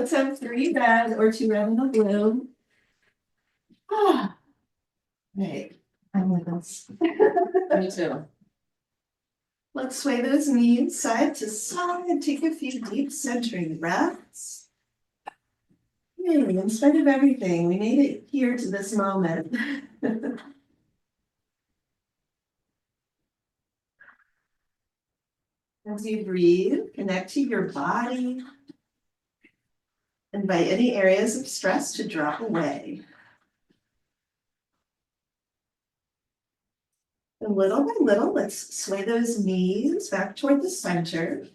Let's have 3 red or 2 red and a blue. Ah, right. I'm with us. Me too. Let's sway those knees side to side. Take a few deep centering breaths. Hey, in spite of everything, we made it here to this moment. As you breathe, connect to your body. Invite any areas of stress to drop away. And little by little, let's sway those knees back toward the center.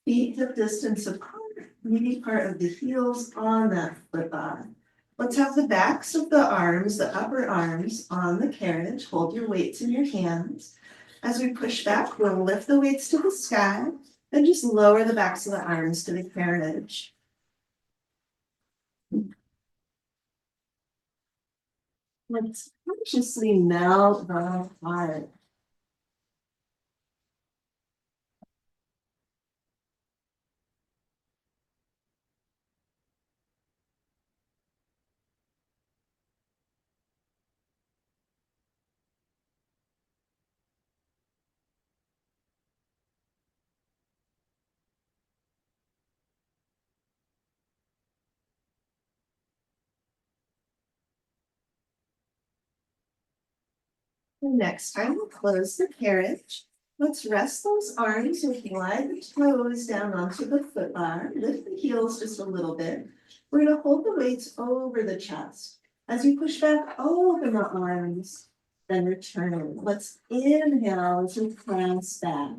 Feet hip distance apart, meeting part of the heels on that foot bar. Let's have the backs of the arms, the upper arms on the carriage. Hold your weights in your hands. As we push back, we'll lift the weights to the sky and just lower the backs of the arms to the carriage. Let's consciously melt the heart. And next time we'll close the carriage. Let's rest those arms and glide the toes down onto the foot bar. Lift the heels just a little bit. We're going to hold the weights over the chest. As you push back, open the arms, then return. Let's inhale as we clasp back.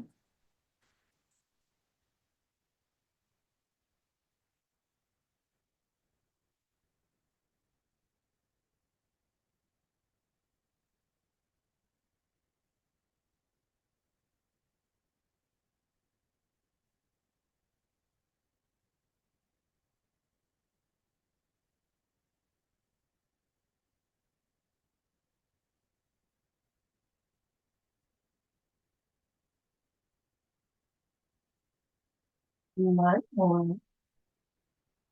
One more.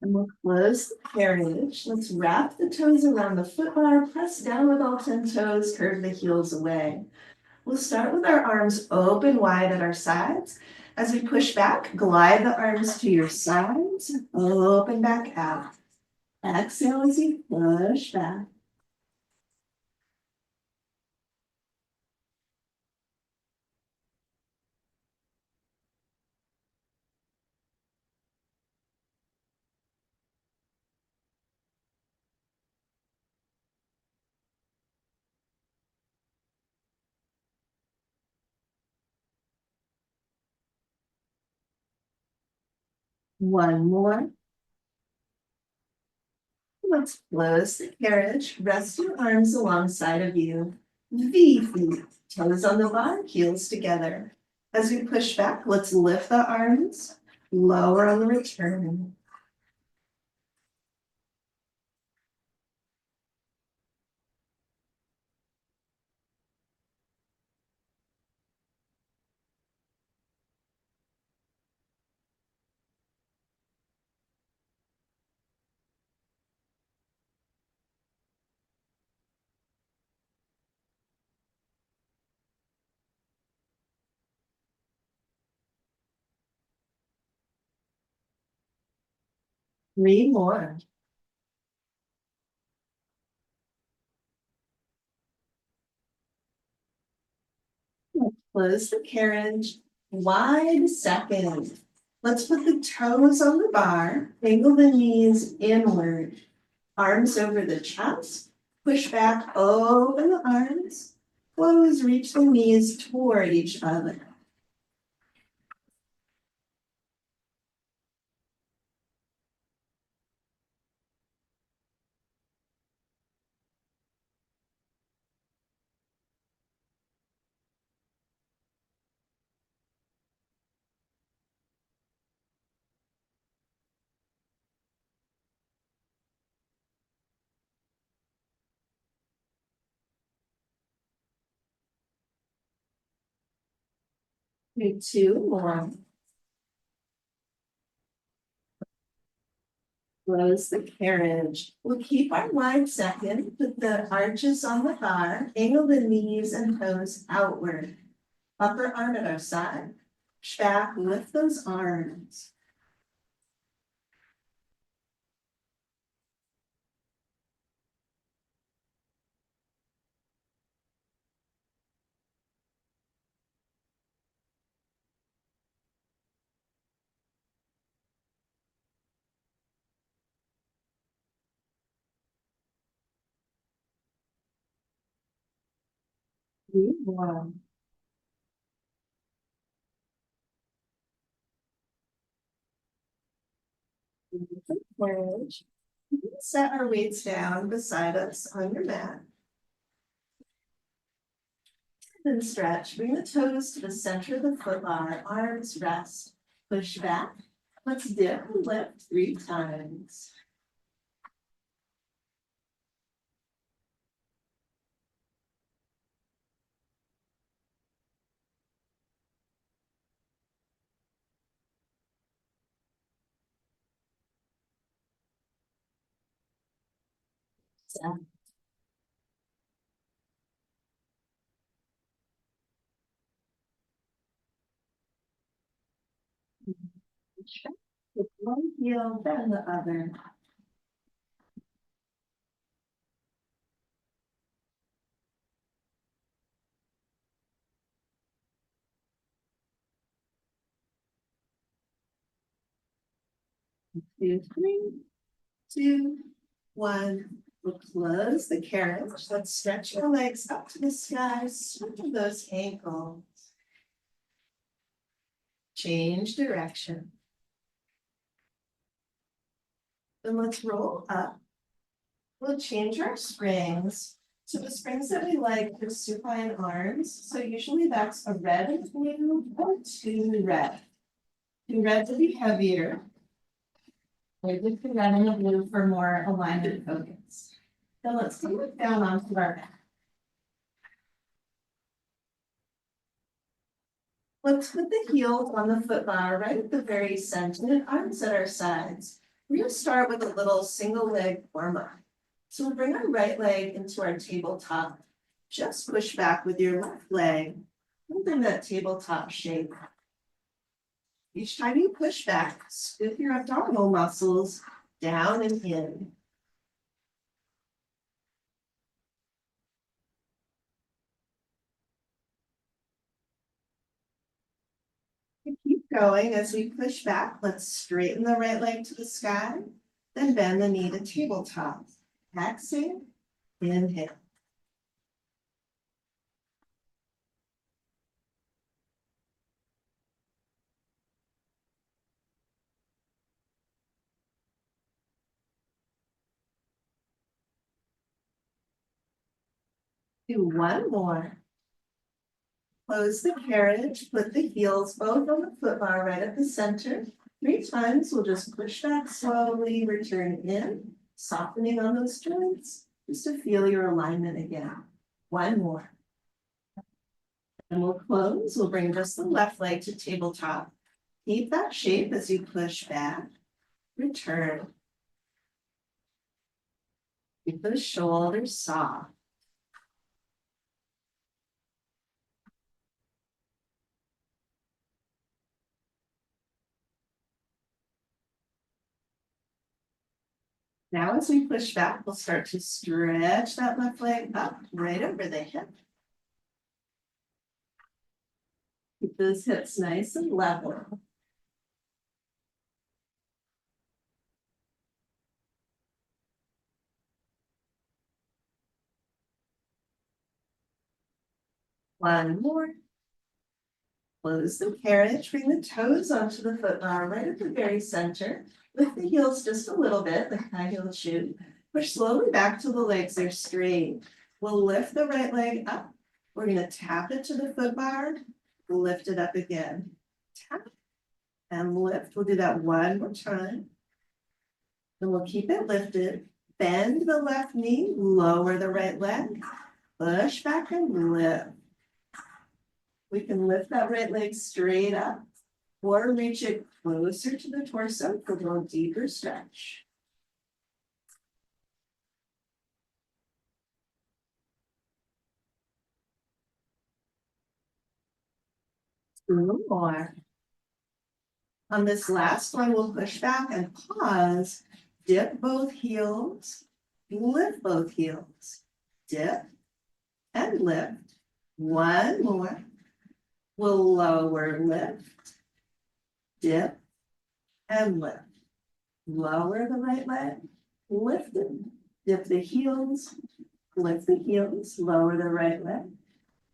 And we'll close the carriage. Let's wrap the toes around the foot bar, press down with all 10 toes, curve the heels away. We'll start with our arms open wide at our sides. As we push back, glide the arms to your sides, open back out. Exhale as you push back. One more. Let's close the carriage. Rest your arms alongside of you. V feet, toes on the bar, heels together. As we push back, let's lift the arms, lower on the return. 3 more. Close the carriage, wide second. Let's put the toes on the bar, angle the knees inward, arms over the chest, push back, open the arms, close, reach the knees toward each other. Do 2 more. Close the carriage. We'll keep our wide second, put the arches on the bar, angle the knees and toes outward. Upper arm at our side. Push back, lift those arms. One. Carriage. Set our weights down beside us on your mat. Then stretch. Bring the toes to the center of the foot bar. Arms rest. Push back. Let's dip and lift 3 times. With one heel, then the other. Two, 3, 2, 1. We'll close the carriage. Let's stretch our legs up to the sky. Swivel those ankles. Change direction. Then let's roll up. We'll change our springs to the springs that we like for supine arms. So usually that's a red and blue or 2 red. 2 red to be heavier. Maybe the red and the blue for more alignment focus. Then let's come down onto our back. Let's put the heels on the foot bar right at the very center and arms at our sides. We're going to start with a little single leg warm-up. So we'll bring our right leg into our tabletop. Just push back with your left leg. Holding that tabletop shape. Each time you push back, scoop your abdominal muscles down and in. Keep going as we push back. Let's straighten the right leg to the sky, then bend the knee to tabletop. Exhale, inhale. Do one more. Close the carriage, put the heels both on the foot bar right at the center. 3 times, we'll just push back slowly, return in, softening on those joints, just to feel your alignment again. One more. And we'll close, we'll bring just the left leg to tabletop. Keep that shape as you push back, return. Keep those shoulders soft. Now as we push back, we'll start to stretch that left leg up right over the hip. Keep those hips nice and level. One more. Close the carriage, bring the toes onto the foot bar right at the very center. Lift the heels just a little bit, the high heel shoe. Push slowly back till the legs are straight. We'll lift the right leg up. We're going to tap it to the foot bar, lift it up again. Tap and lift. We'll do that one more time. Then we'll keep it lifted. Bend the left knee, lower the right leg, push back and lift. We can lift that right leg straight up or reach it closer to the torso for a little deeper stretch. 2 more. On this last one, we'll push back and pause. Dip both heels, lift both heels. Dip and lift. 1 more. We'll lower, lift, dip, and lift. Lower the right leg, lift it, dip the heels, lift the heels, lower the right leg,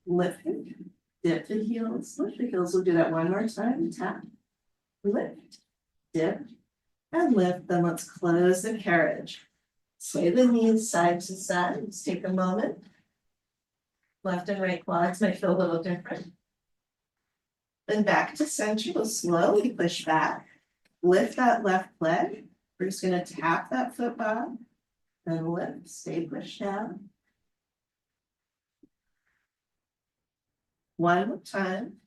lift it, dip the heels, lift the heels. We'll do that one more time. Tap, lift, dip, and lift. Then let's close the carriage. Sway the knees side to side. Let's take a moment. Left and right quads might feel a little different. Then back to center. We'll slowly push back. Lift that left leg. We're just going to tap that foot bottom. Then lift. Stay pushed down. One more time.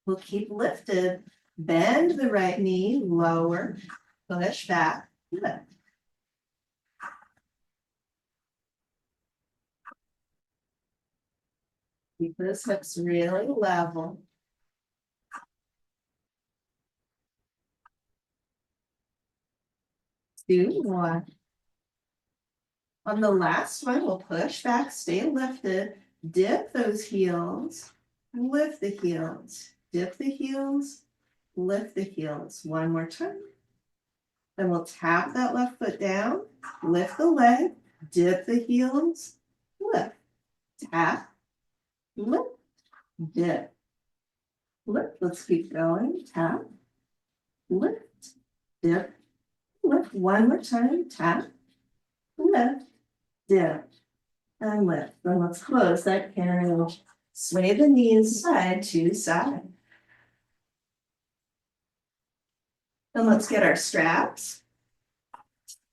We'll keep lifted. Bend the right knee. Lower. Push back. Lift. Keep those hips really level. Two more. On the last one, we'll push back, stay lifted, dip those heels, lift the heels, dip the heels, lift the heels. One more time. Then we'll tap that left foot down, lift the leg, dip the heels, lift, tap, lift, dip, lift. Let's keep going. Tap, lift, dip, lift. One more time. Tap, lift, dip, and lift. Then let's close that carriage. Sway the knees side to side. Then let's get our straps.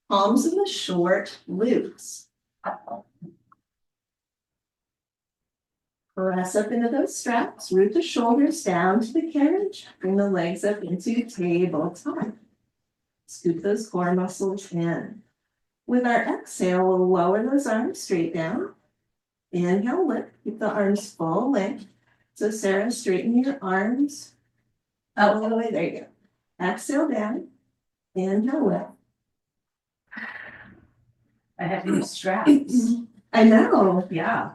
Palms in the short loops. Press up into those straps. Root the shoulders down to the carriage. Bring the legs up into tabletop. Scoop those core muscles in. With our exhale, we'll lower those arms straight down. Inhale, lift. Keep the arms full length. So Sarah, straighten your arms out all the way. There you go. Exhale down. Inhale, lift. I have new straps. I know. Yeah.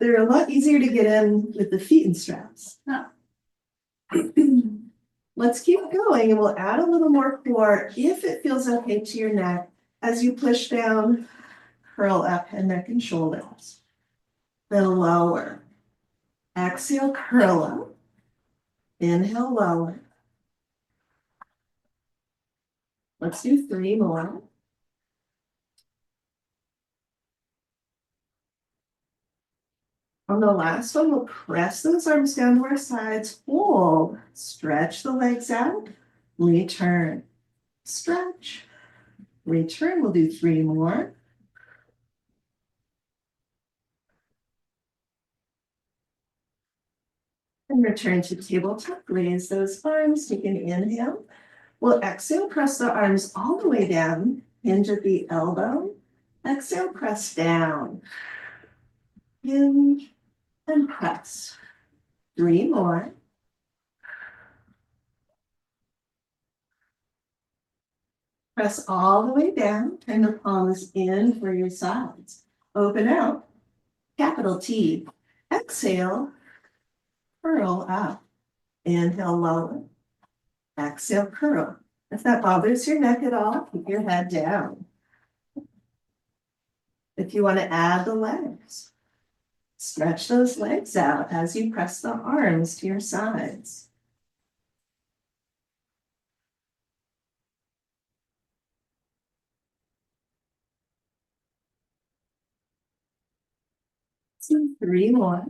They're a lot easier to get in with the feet and straps. Huh. Let's keep going and we'll add a little more core if it feels okay to your neck as you push down, curl up and neck and shoulders. Then lower. Exhale, curl up. Inhale, lower. Let's do 3 more. On the last one, we'll press those arms down to our sides, hold, stretch the legs out, return, stretch, return. We'll do 3 more. And return to tabletop, raise those arms, take an inhale. We'll exhale, press the arms all the way down, hinge at the elbow. Exhale, press down. Hinge and press. 3 more. Press all the way down, turn the palms in for your sides. Open out, capital T. Exhale, curl up. Inhale, lower. Exhale, curl. If that bothers your neck at all, keep your head down. If you want to add the legs, stretch those legs out as you press the arms to your sides. So 3 more.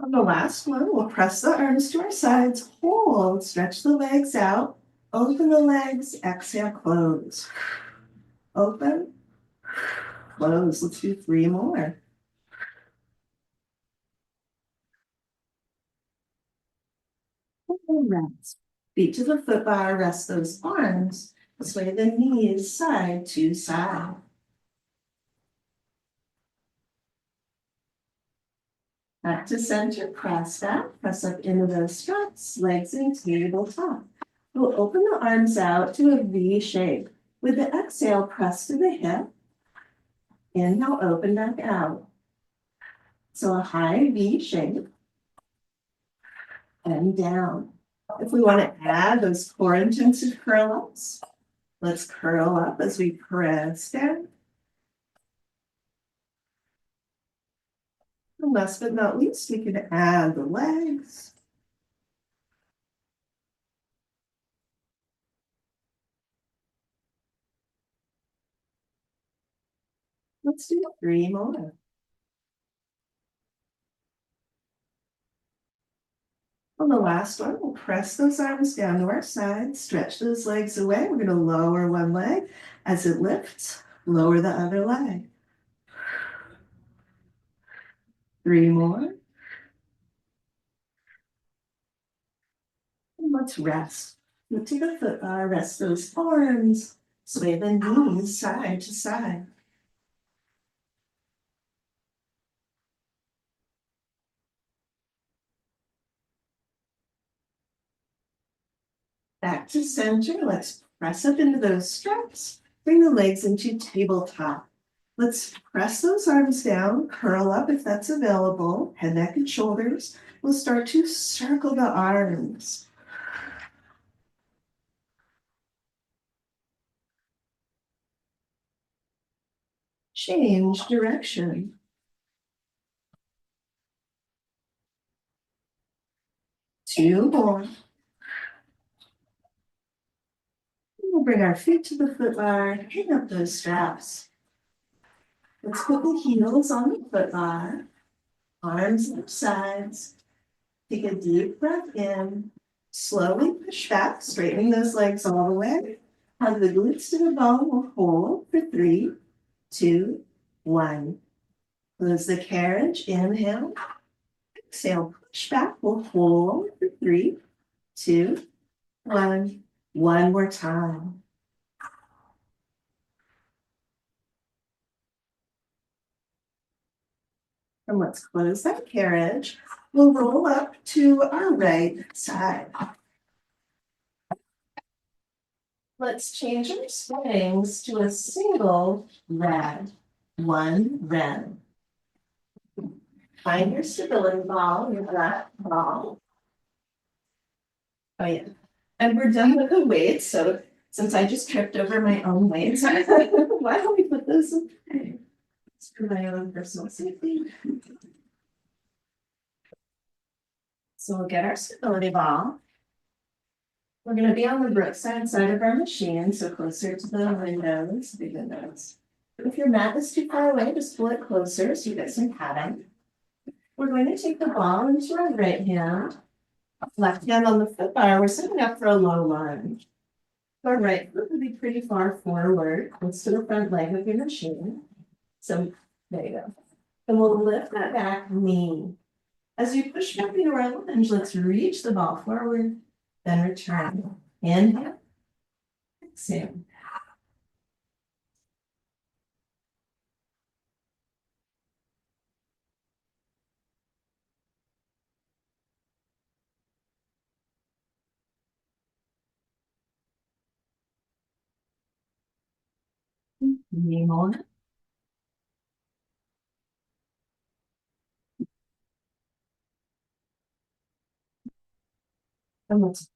On the last one, we'll press the arms to our sides, hold, stretch the legs out, open the legs, exhale, close. Open, close. Let's do 3 more. And rest. Feet to the foot bar, rest those arms, sway the knees side to side. Back to center, press back, press up into those straps, legs in tabletop. We'll open the arms out to a V shape. With the exhale, press to the hip. Inhale, open back out. So a high V shape. And down. If we want to add those core intensive curl ups, let's curl up as we press down. And last but not least, we can add the legs. Let's do 3 more. On the last one, we'll press those arms down to our sides, stretch those legs away. We're going to lower one leg as it lifts, lower the other leg. 3 more. And let's rest. Look to the foot bar, rest those arms, sway the knees side to side. Back to center. Let's press up into those straps. Bring the legs into tabletop. Let's press those arms down, curl up if that's available, head, neck, and shoulders. We'll start to circle the arms. Change direction. Two more. We'll bring our feet to the foot bar, hang up those straps. Let's put the heels on the foot bar, arms up sides. Take a deep breath in, slowly push back, straightening those legs all the way. Hug the glutes to the bone, we'll hold for 3, 2, 1. Close the carriage, inhale, exhale, push back, we'll hold for 3, 2, 1. One more time. And let's close that carriage. We'll roll up to our right side. Let's change our swings to a single red. One red. Find your stability ball, your black ball. Oh yeah. And we're done with the weights, so since I just tripped over my own weights, why don't we put those away? It's for my own personal safety. So we'll get our stability ball. We're going to be on the Brookside side of our machine, so closer to the windows, the windows. If your mat is too far away, just pull it closer so you get some padding. We're going to take the ball into our right hand, left hand on the foot bar. We're setting up for a low lunge. Our right foot will be pretty far forward, close to the front leg of your machine. So there you go. And we'll lift that back knee. As you push back into our lunge, let's reach the ball forward, then return. Inhale, exhale. Knee more. And let's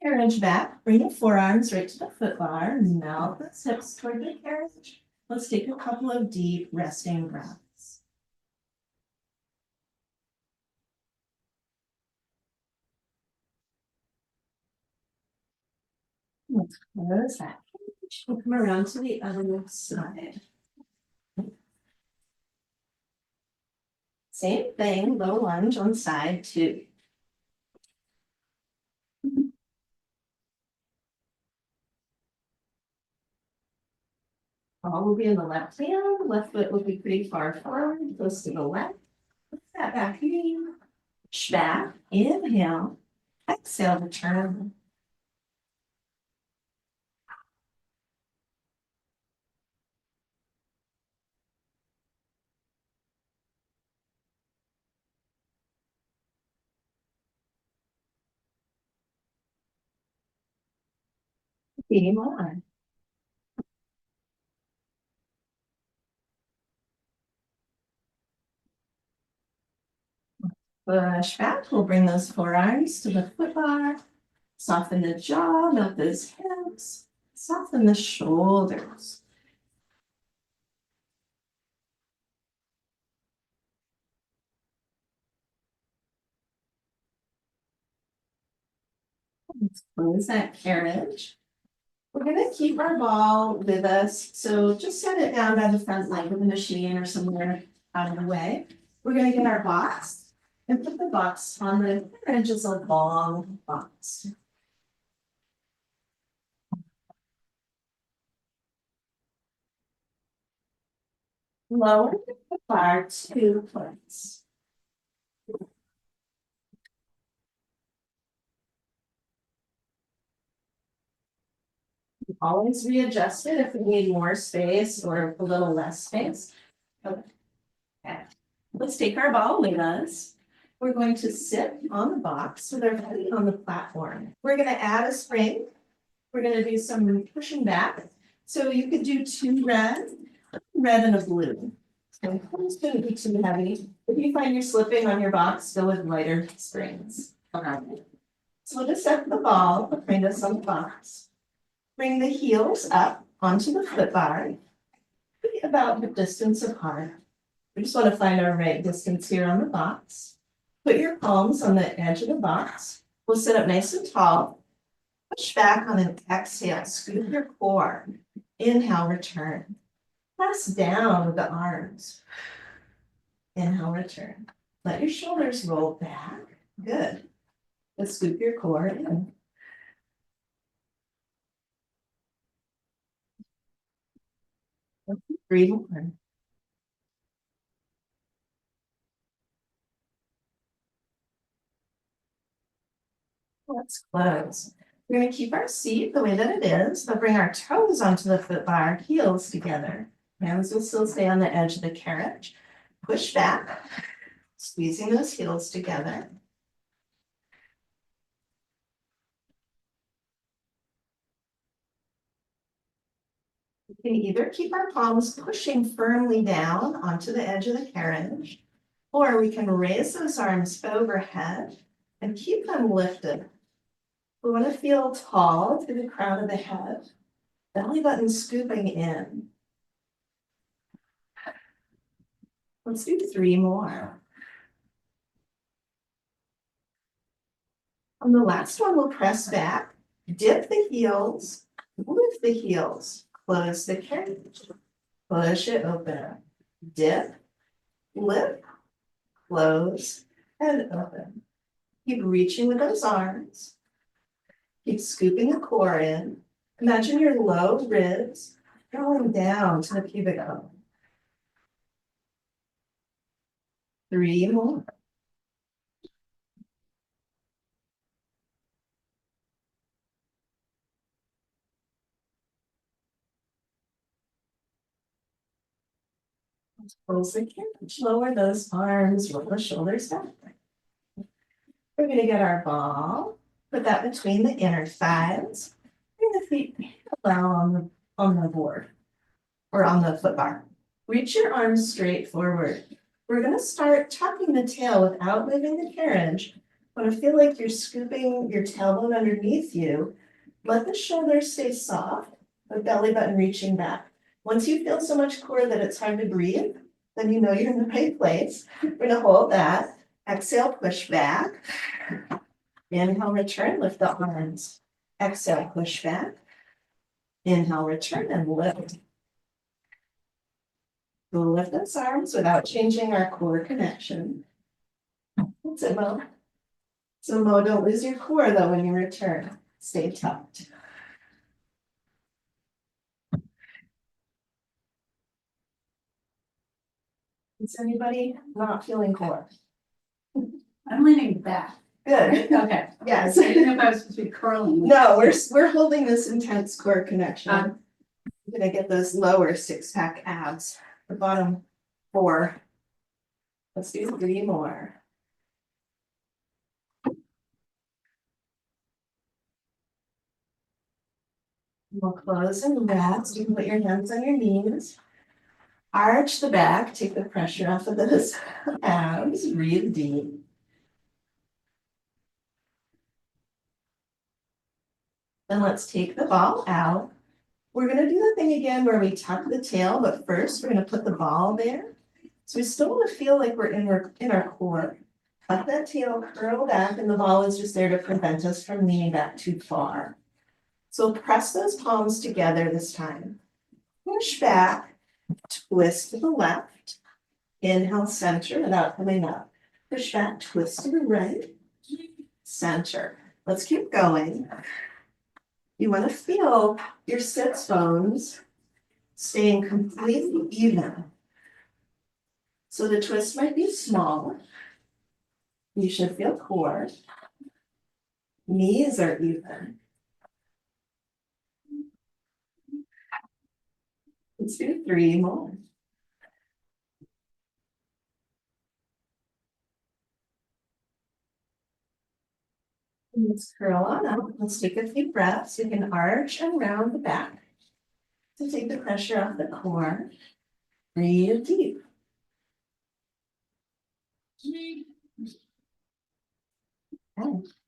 carriage back, bring the forearms right to the foot bar, melt the hips toward the carriage. Let's take a couple of deep resting breaths. Let's close that carriage. We'll come around to the other side. Same thing, low lunge on side 2. Ball will be in the left hand, left foot will be pretty far forward, close to the left. Lift that back knee, push back, inhale, exhale to turn. 3 more. Push back, we'll bring those forearms to the foot bar. Soften the jaw, melt those hips, soften the shoulders. Let's close that carriage. We're gonna keep our ball with us, so just set it down by the front leg of the machine or somewhere out of the way. We're gonna get our box and put the box on the edge of a long box. Lower the bar 2 points. Always readjust it if we need more space or a little less space. Okay. Let's take our ball with us. We're going to sit on the box with our feet on the platform. We're going to add a spring. We're going to do some pushing back. So you could do 2 red and a blue. So it's going to be too heavy. If you find you're slipping on your box, go with lighter springs. Okay. So we'll just set the ball behind us on the box. Bring the heels up onto the foot bar, about the distance apart. We just want to find our right distance here on the box. Put your palms on the edge of the box. We'll sit up nice and tall. Push back on an exhale, scoop your core. Inhale, return. Press down with the arms. Inhale, return. Let your shoulders roll back. Good. Let's scoop your core in. Breathe more. Let's close. We're going to keep our seat the way that it is, but bring our toes onto the foot bar, heels together. Hands will still stay on the edge of the carriage. Push back, squeezing those heels together. We can either keep our palms pushing firmly down onto the edge of the carriage, or we can raise those arms overhead and keep them lifted. We want to feel tall through the crown of the head, belly button scooping in. Let's do 3 more. On the last one, we'll press back, dip the heels, lift the heels, close the carriage, push it open, dip, lift, close, and open. Keep reaching with those arms. Keep scooping the core in. Imagine your low ribs going down to the pubic bone. 3 more. Close the carriage, lower those arms, roll the shoulders back. We're going to get our ball, put that between the inner thighs, bring the feet parallel on the board or on the foot bar. Reach your arms straight forward. We're going to start tucking the tail without moving the carriage. When I feel like you're scooping your tailbone underneath you, let the shoulders stay soft, the belly button reaching back. Once you feel so much core that it's hard to breathe, then you know you're in the right place. We're going to hold that. Exhale, push back. Inhale, return, lift the arms. Exhale, push back. Inhale, return, and lift. We'll lift those arms without changing our core connection. That's it, Mo. So, Mo, don't lose your core, though, when you return. Stay tucked. Is anybody not feeling core? I'm leaning back. Good. Okay. Yes. I didn't know if I was supposed to be curling. No, we're holding this intense core connection. I'm gonna get those lower 6-pack abs, the bottom 4. Let's do 3 more. We'll close and rest. You can put your hands on your knees. Arch the back, take the pressure off of those abs, breathe deep. Then let's take the ball out. We're gonna do the thing again where we tuck the tail, but first we're gonna put the ball there. So we still wanna feel like we're in our core. Tuck that tail, curl back, and the ball is just there to prevent us from leaning back too far. So press those palms together this time. Push back, twist to the left. Inhale, center without coming up. Push back, twist to the right, center. Let's keep going. You want to feel your sits bones staying completely even. So the twist might be small. You should feel core. Knees are even. Let's do 3 more. Let's curl on up. Let's take a few breaths. You can arch and round the back to take the pressure off the core. Breathe deep. Okay.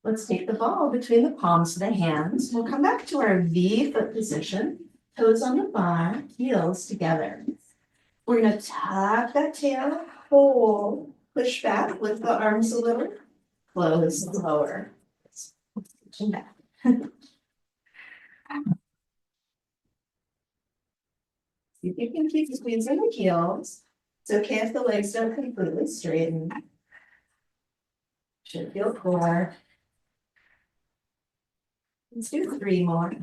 Let's take the ball between the palms of the hands. We'll come back to our V foot position. Toes on the bar, heels together. We're gonna tuck that tail, hold, push back, lift the arms a little, close, lower. Pushing back. See if you can keep squeezing the heels. It's okay if the legs don't completely straighten. Should feel core. Let's do 3 more.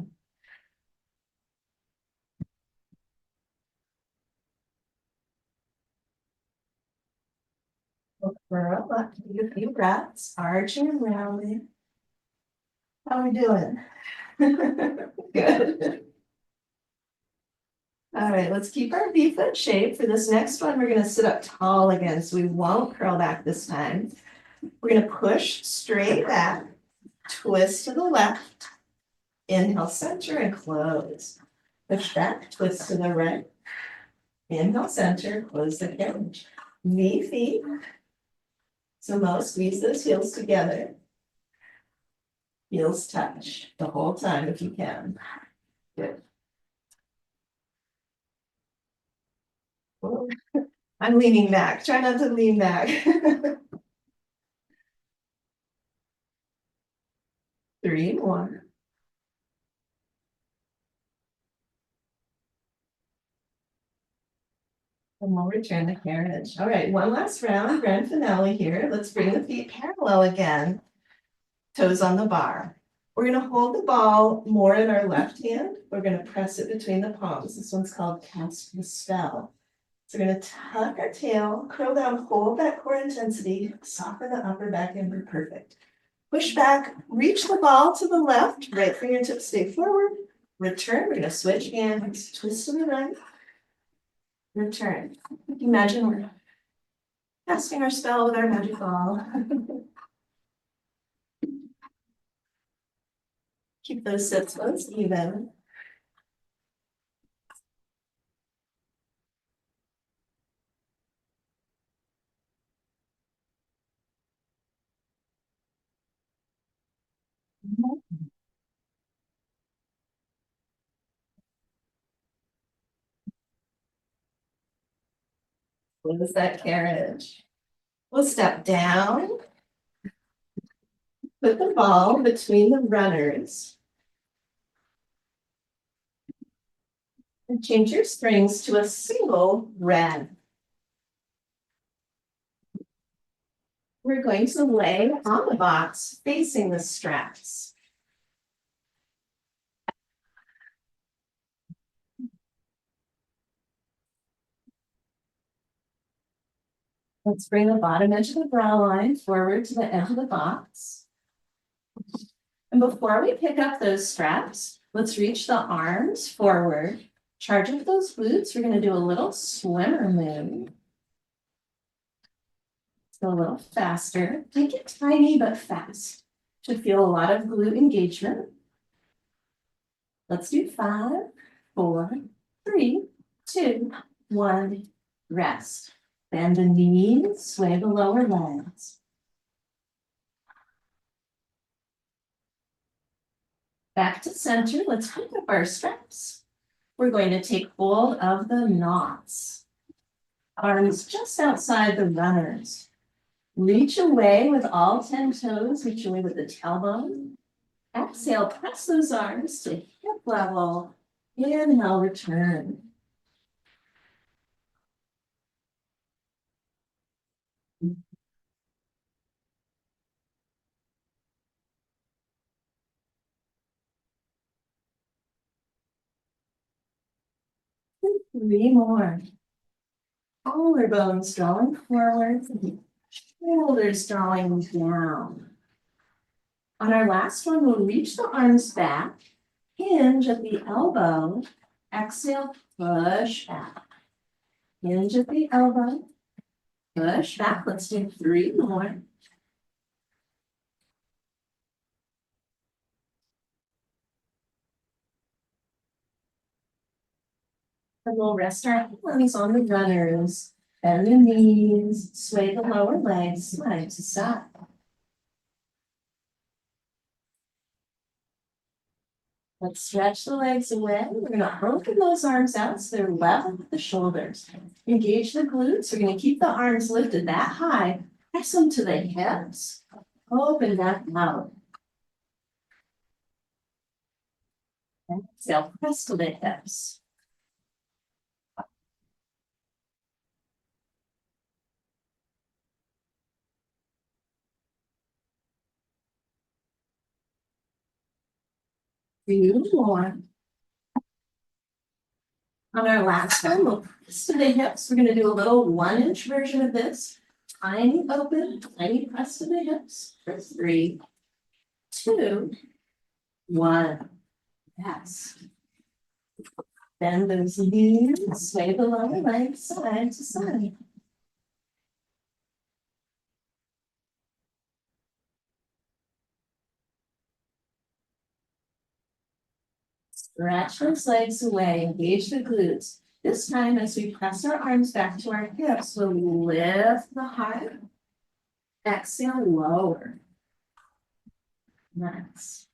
We'll curl up, take a few breaths, arching and rounding. How are we doing? Good. All right, let's keep our V foot shape. For this next one, we're gonna sit up tall again, so we won't curl back this time. We're gonna push straight back, twist to the left, inhale, center, and close. Push back, twist to the right, inhale, center, close the carriage. V feet. So now squeeze those heels together. Heels touch the whole time if you can. Good. I'm leaning back. Try not to lean back. 3 more. And we'll return the carriage. All right, one last round, grand finale here. Let's bring the feet parallel again. Toes on the bar. We're gonna hold the ball more in our left hand. We're gonna press it between the palms. This one's called cast the spell. So we're gonna tuck our tail, curl down, hold that core intensity, soften the upper back and be perfect. Push back, reach the ball to the left, right fingertips stay forward. Return, we're gonna switch hands, twist to the right. Return. Imagine we're casting our spell with our magic ball. Keep those sits bones even. Close that carriage. We'll step down. Put the ball between the runners. And change your strings to a single red. We're going to lay on the box facing the straps. Let's bring the bottom edge of the bra line forward to the edge of the box. And before we pick up those straps, let's reach the arms forward. Charge up those glutes. We're going to do a little swimmer move. Let's go a little faster. Make it tiny but fast. Should feel a lot of glute engagement. Let's do 5, 4, 3, 2, 1, rest. Bend the knees, sway the lower legs. Back to center, let's pick up our straps. We're going to take hold of the knots. Arms just outside the runners. Reach away with all 10 toes, reach away with the tailbone. Exhale, press those arms to hip level. Inhale, return. Three more. Collarbones drawing forward, shoulders drawing down. On our last one, we'll reach the arms back, hinge at the elbow, exhale, push back. Hinge at the elbow, push back. Let's do 3 more. And we'll rest our hands on the runners, bend the knees, sway the lower legs side to side. Let's stretch the legs away. We're going to open those arms out so they're level with the shoulders. Engage the glutes. We're going to keep the arms lifted that high. Press them to the hips. Open that out. Exhale, press to the hips. Few more. On our last one, we'll press to the hips. We're going to do a little 1-inch version of this. Tiny open, tiny press to the hips for 3, 2, 1. Yes. Bend those knees, sway the lower legs side to side. Stretch those legs away, engage the glutes. This time, as we press our arms back to our hips, we'll lift the heart. Exhale, lower. Nice.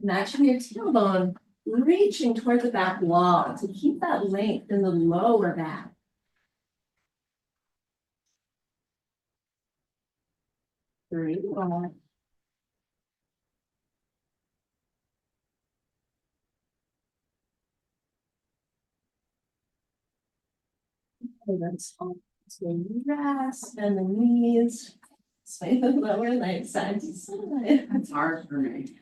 Imagine your tailbone reaching toward the back wall to keep that length in the lower back. Three more. Let's rest, bend the knees, sway the lower leg side to side. It's hard for me.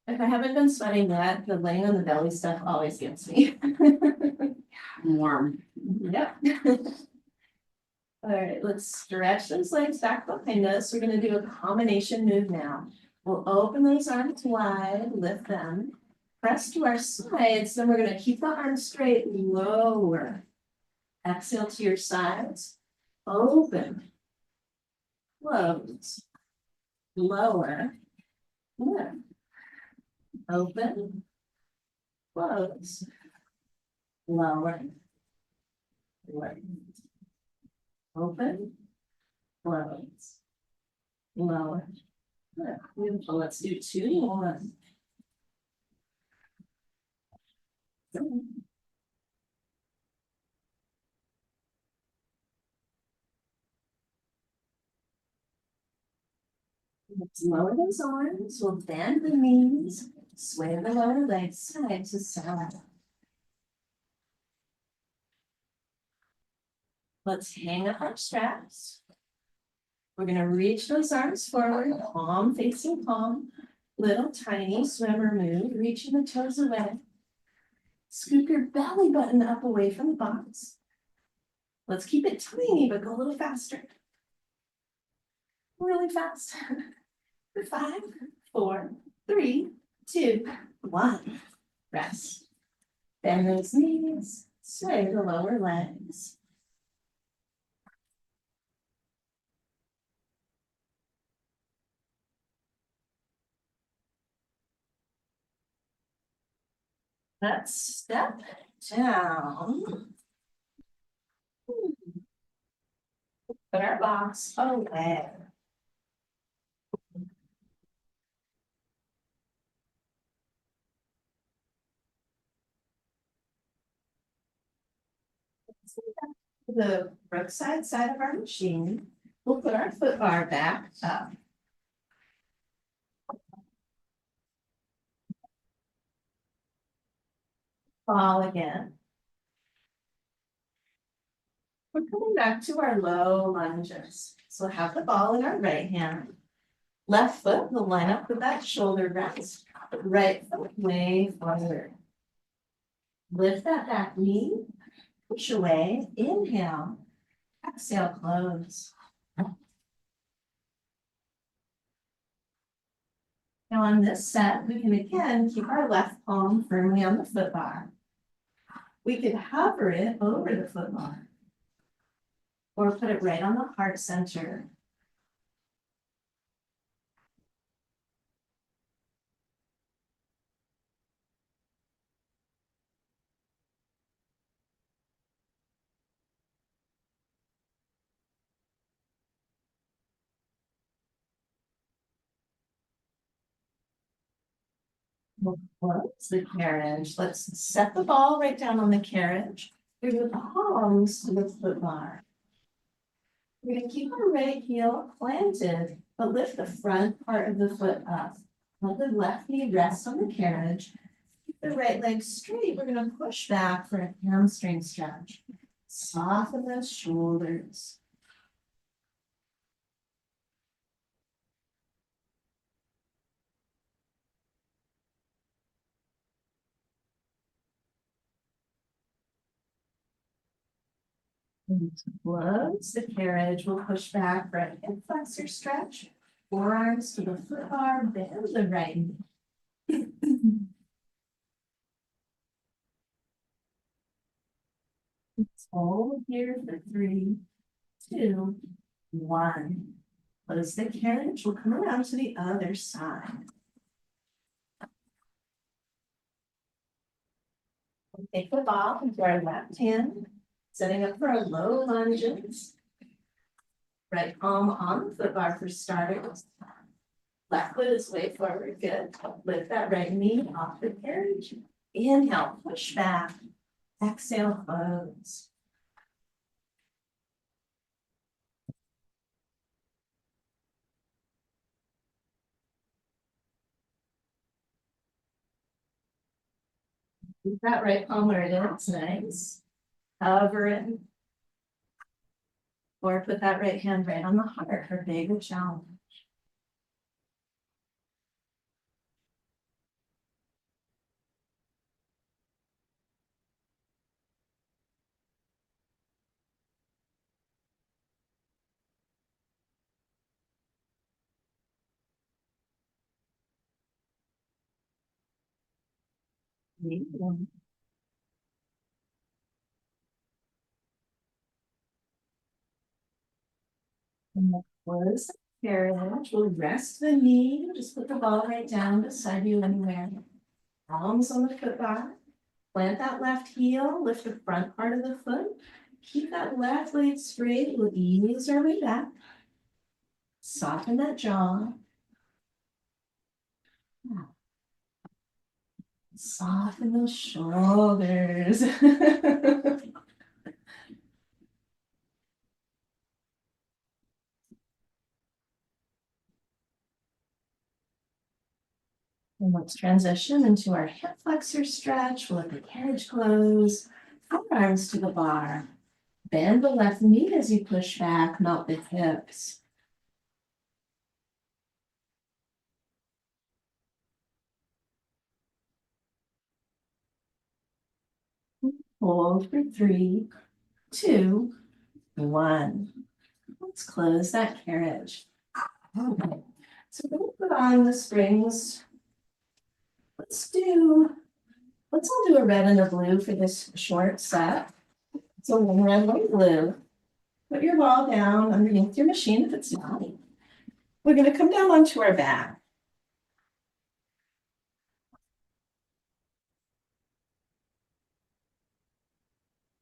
If I haven't been sweating yet, the laying on the belly stuff always gets me. I'm warm. Yep. All right, let's stretch those legs back behind us. We're going to do a combination move now. We'll open those arms wide, lift them, press to our sides. Then we're going to keep the arms straight, lower. Exhale to your sides, open, close, lower, lift, open, close, lower, lift, open, close, lower, lift. Beautiful. Let's do 2 more. Let's lower those arms. We'll bend the knees, sway the lower legs side to side. Let's hang up our straps. We're going to reach those arms forward, palm facing palm. Little tiny swimmer move, reaching the toes away. Scoop your belly button up away from the box. Let's keep it tiny, but go a little faster. Really fast. 5, 4, 3, 2, 1. Rest. Bend those knees, sway the lower legs. Let's step down. Put our box away. The Brookside side of our machine, we'll put our foot bar back up. Ball again. We're coming back to our low lunges. So have the ball in our right hand. Left foot will line up with that shoulder rest. Right foot way forward. Lift that back knee. Push away. Inhale. Exhale, close. Now on this set, we can again keep our left palm firmly on the foot bar. We could hover it over the foot bar. Or put it right on the heart center. We'll close the carriage. Let's set the ball right down on the carriage. Bring the palms to the foot bar. We're going to keep our right heel planted, but lift the front part of the foot up. Let the left knee rest on the carriage. Keep the right leg straight. We're going to push back for a hamstring stretch. Soften those shoulders. Close the carriage. We'll push back for a hip flexor stretch. Forearms to the foot bar. Bend the right knee. Hold here for 3, 2, 1. Close the carriage. We'll come around to the other side. We'll take the ball into our left hand, setting up for our low lunges. Right palm on the foot bar for starters. Left foot is way forward. Good. Lift that right knee off the carriage. Inhale, push back. Exhale, close. Keep that right palm where it is. Nice. Hover it. Or put that right hand right on the heart for bigger challenge. And we'll close the carriage. We'll rest the knee. Just put the ball right down beside you anywhere. Palms on the foot bar. Plant that left heel. Lift the front part of the foot. Keep that left leg straight. We'll ease our way back. Soften that jaw. Soften those shoulders. And let's transition into our hip flexor stretch. We'll let the carriage close. Forearms to the bar. Bend the left knee as you push back, melt the hips. Hold for 3, 2, 1. Let's close that carriage. Okay. So we're going to put on the springs. Let's all do a red and a blue for this short set. So one red, one blue. Put your ball down underneath your machine if it's not. We're going to come down onto our back.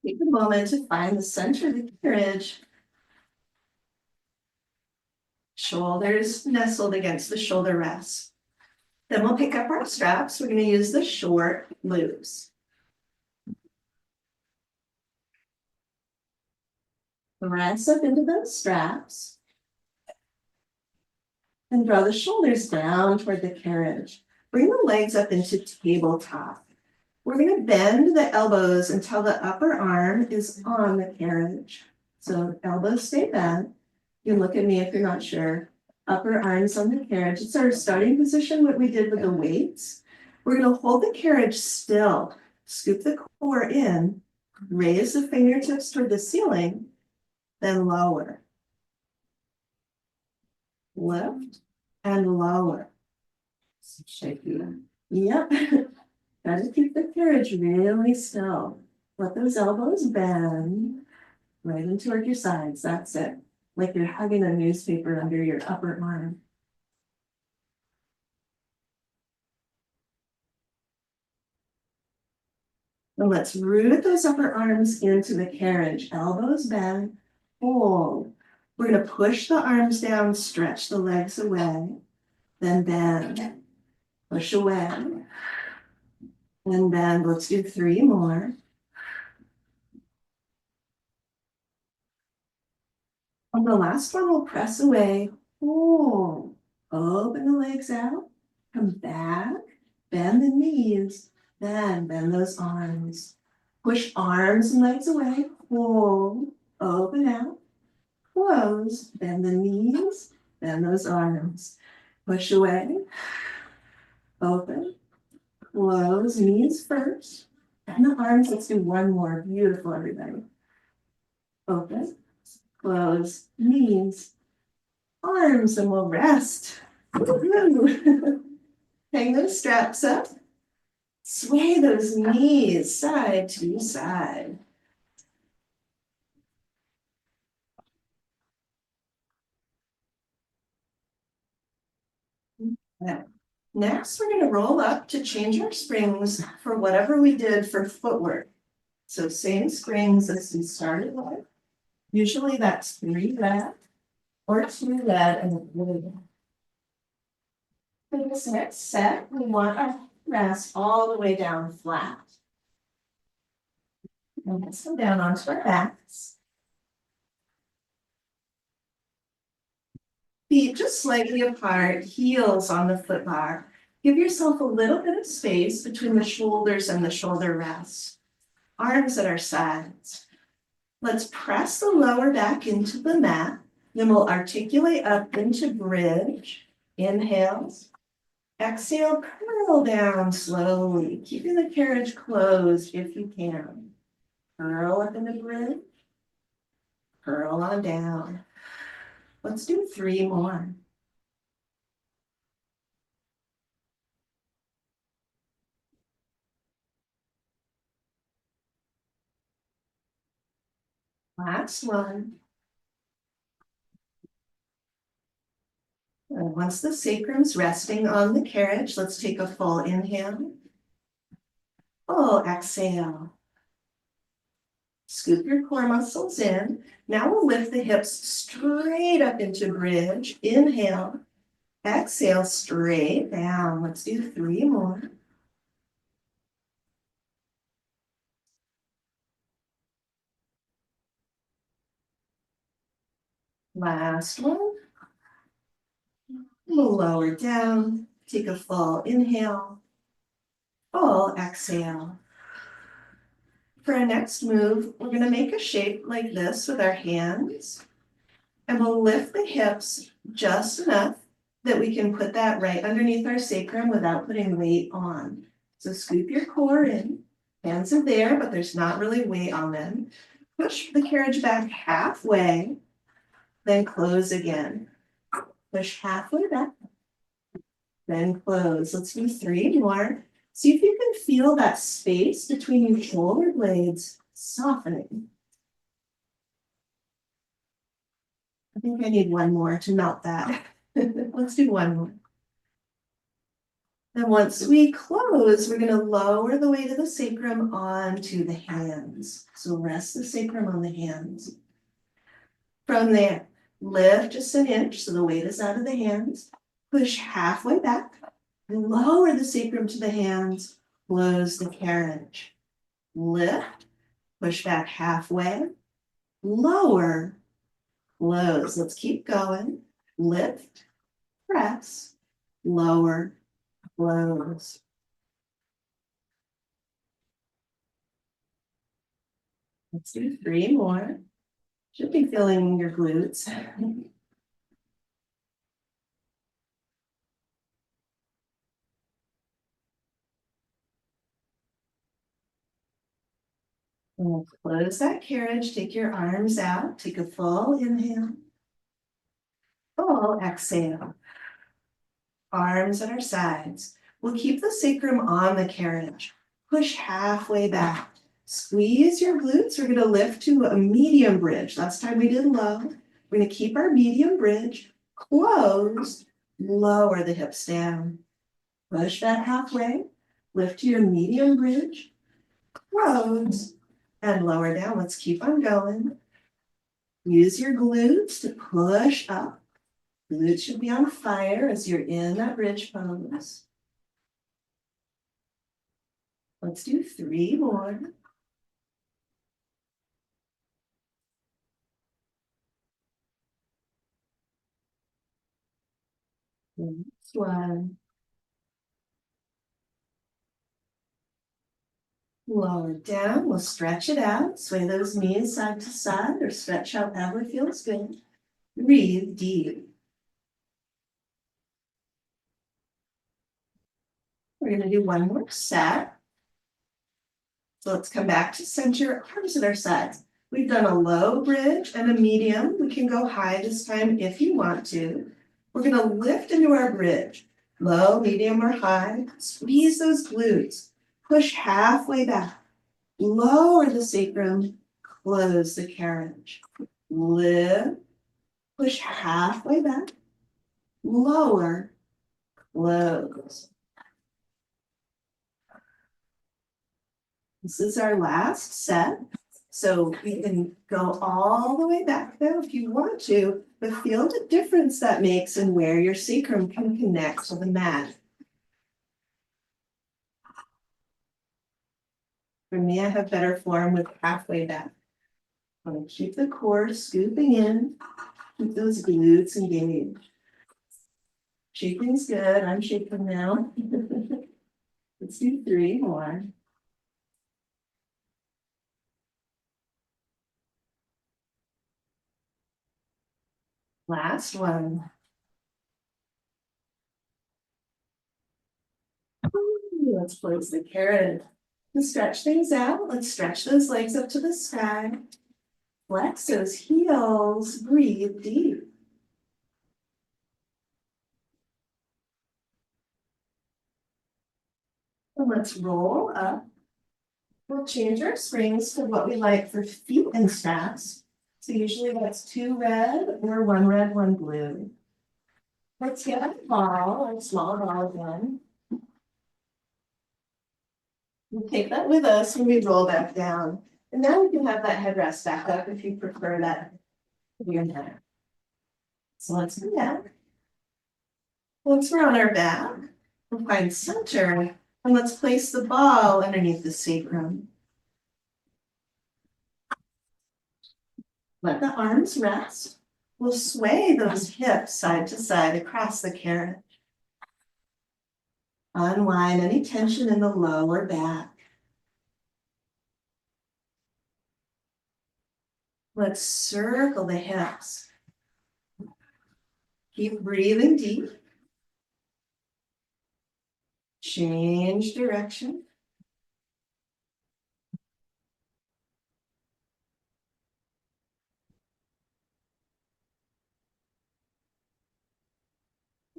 Take a moment to find the center of the carriage. Shoulders nestled against the shoulder rests. Then we'll pick up our straps. We're going to use the short loops. Press up into those straps. And draw the shoulders down toward the carriage. Bring the legs up into tabletop. We're going to bend the elbows until the upper arm is on the carriage. So elbows stay bent. You can look at me if you're not sure. Upper arms on the carriage. It's our starting position, what we did with the weights. We're going to hold the carriage still. Scoop the core in. Raise the fingertips toward the ceiling. Then lower. Lift and lower. Shaky. Yep. Gotta keep the carriage really still. Let those elbows bend right in toward your sides. That's it. Like you're hugging a newspaper under your upper arm. And let's root those upper arms into the carriage. Elbows bend, hold. We're going to push the arms down, stretch the legs away, then bend, push away, and bend. Let's do 3 more. On the last one, we'll press away, hold, open the legs out, come back, bend the knees, then bend those arms. Push arms and legs away, hold, open out, close, bend the knees, bend those arms. Push away, open, close, knees first, and the arms. Let's do one more. Beautiful, everybody. Open, close, knees, arms, and we'll rest. Woo-hoo. Hang those straps up. Sway those knees side to side. Next, we're going to roll up to change our springs for whatever we did for footwork. So same springs as we started with. Usually that's 3 red or 2 red and a blue. For this next set, we want our rest all the way down flat. And let's go down onto our backs. Feet just slightly apart, heels on the foot bar. Give yourself a little bit of space between the shoulders and the shoulder rests. Arms at our sides. Let's press the lower back into the mat. Then we'll articulate up into bridge. Inhale. Exhale, curl down slowly, keeping the carriage closed if you can. Curl up into bridge. Curl on down. Let's do 3 more. Last one. And once the sacrum's resting on the carriage, let's take a full inhale. Full exhale. Scoop your core muscles in. Now we'll lift the hips straight up into bridge. Inhale. Exhale, straight down. Let's do 3 more. Last one. We'll lower down. Take a full inhale. Full exhale. For our next move, we're going to make a shape like this with our hands. And we'll lift the hips just enough that we can put that right underneath our sacrum without putting weight on. So scoop your core in. Hands are there, but there's not really weight on them. Push the carriage back halfway, then close again. Push halfway back, then close. Let's do 3 more. See if you can feel that space between your shoulder blades softening. I think I need 1 more to melt that. Let's do 1 more. Then once we close, we're gonna lower the weight of the sacrum onto the hands. So rest the sacrum on the hands. From there, lift just an inch so the weight is out of the hands. Push halfway back. Lower the sacrum to the hands. Close the carriage. Lift. Push back halfway. Lower. Close. Let's keep going. Lift. Press. Lower. Close. Let's do 3 more. Should be feeling your glutes. And we'll close that carriage, take your arms out, take a full inhale. Full exhale. Arms at our sides. We'll keep the sacrum on the carriage. Push halfway back. Squeeze your glutes. We're gonna lift to a medium bridge. Last time we did low. We're gonna keep our medium bridge. Close. Lower the hips down. Push that halfway. Lift to your medium bridge. Close. And lower down. Let's keep on going. Use your glutes to push up. Glutes should be on fire as you're in that bridge pose. Let's do 3 more. Next one. Lower down, we'll stretch it out. Sway those knees side to side or stretch however feels good. Breathe deep. We're gonna do 1 more set. So let's come back to center, arms at our sides. We've done a low bridge and a medium. We can go high this time if you want to. We're gonna lift into our bridge. Low, medium, or high. Squeeze those glutes. Push halfway back. Lower the sacrum. Close the carriage. Lift. Push halfway back. Lower. Close. This is our last set. So we can go all the way back now if you want to, but feel the difference that makes in where your sacrum can connect to the mat. For me, I have better form with halfway back. I'm gonna keep the core scooping in, keep those glutes engaged. Shaking's good, I'm shaking now. Let's do 3 more. Last one. Ooh, let's close the carrot. Let's stretch things out. Let's stretch those legs up to the sky. Flex those heels. Breathe deep. And let's roll up. We'll change our springs to what we like for feet and straps. So usually that's 2 red or 1 red, 1 blue. Let's get a ball, a small ball again. We'll take that with us when we roll back down. And now we can have that headrest back up if you prefer that for your neck. So let's do that. Once we're on our back, we'll find center and let's place the ball underneath the sacrum. Let the arms rest. We'll sway those hips side to side across the carriage. Unwind any tension in the lower back. Let's circle the hips. Keep breathing deep. Change direction.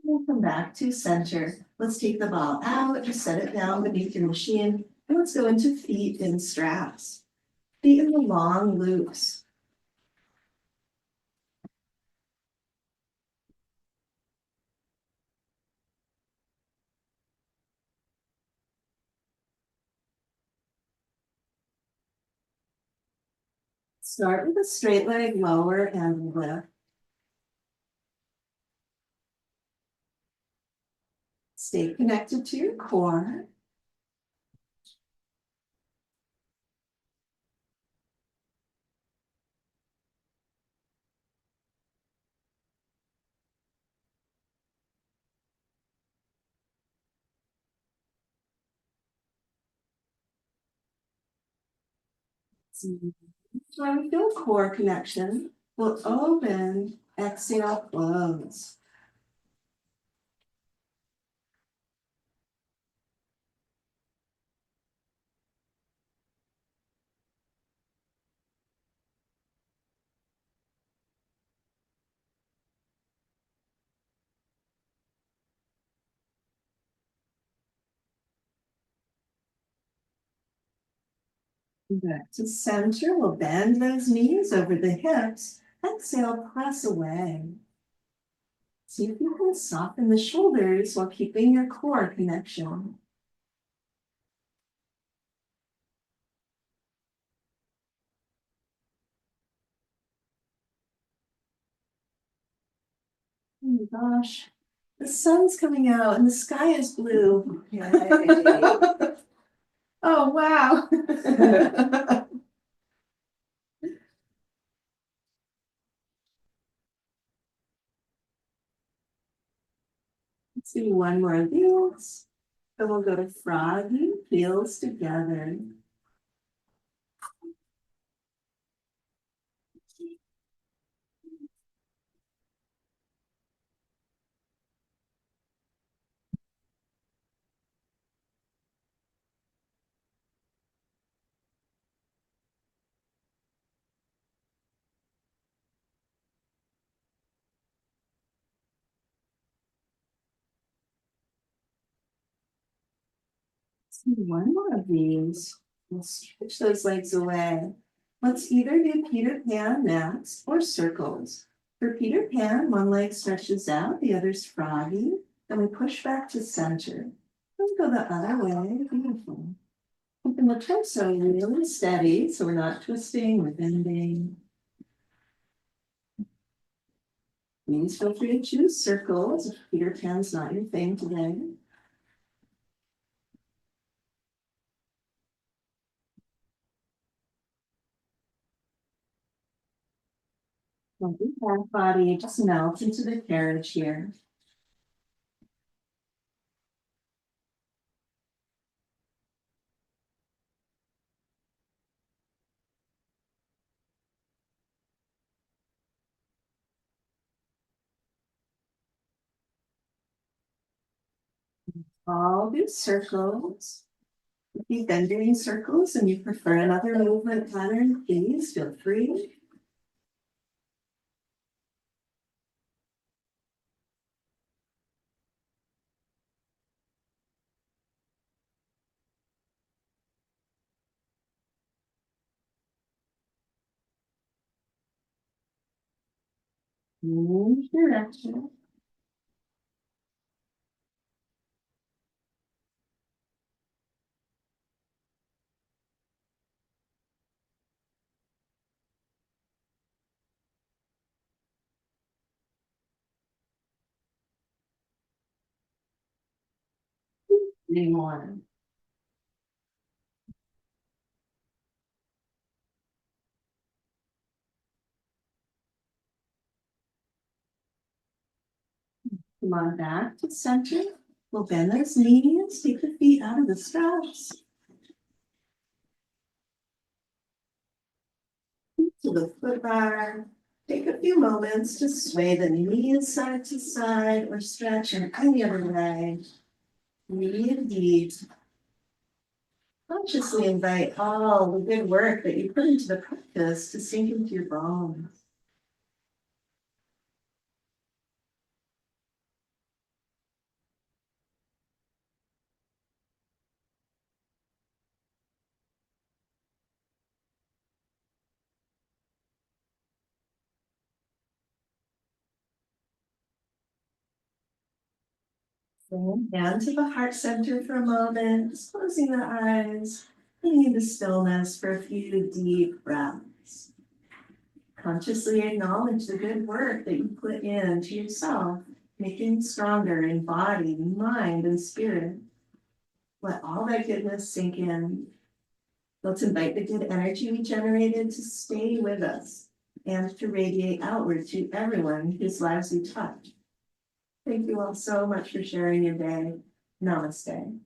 We'll come back to center. Let's take the ball out, just set it down beneath your machine, and let's go into feet in straps. Feet in the long loops. Start with a straight leg, lower and lift. Stay connected to your core. When we feel core connection, we'll open, exhale, close. Back to center, we'll bend those knees over the hips. Exhale, press away. See if you can soften the shoulders while keeping your core connection. Oh my gosh, the sun's coming out and the sky is blue. Oh, wow. Let's do one more of these. Then we'll go to froggy, heels together. Let's do one more of these. We'll switch those legs away. Let's either do Peter Pan next or circles. For Peter Pan, one leg stretches out, the other's froggy. Then we push back to center. Then go the other way. Beautiful. Keeping the torso really steady so we're not twisting or bending. Please feel free to choose circles if Peter Pan's not your thing today. Let the back body just melt into the carriage here. All these circles. If you've been doing circles and you prefer another movement pattern, please feel free. Change direction. More. Come on back to center. We'll bend those knees, take the feet out of the straps. To the foot bar. Take a few moments to sway the knees side to side or stretch in any other way. Breathe deep. Consciously invite all the good work that you put into the practice to sink into your bones. Bring down to the heart center for a moment, just closing the eyes, bringing the stillness for a few deep breaths. Consciously acknowledge the good work that you put into yourself, making you stronger in body, mind, and spirit. Let all that goodness sink in. Let's invite the good energy we generated to stay with us and to radiate outward to everyone whose lives we touch. Thank you all so much for sharing your day. Namaste.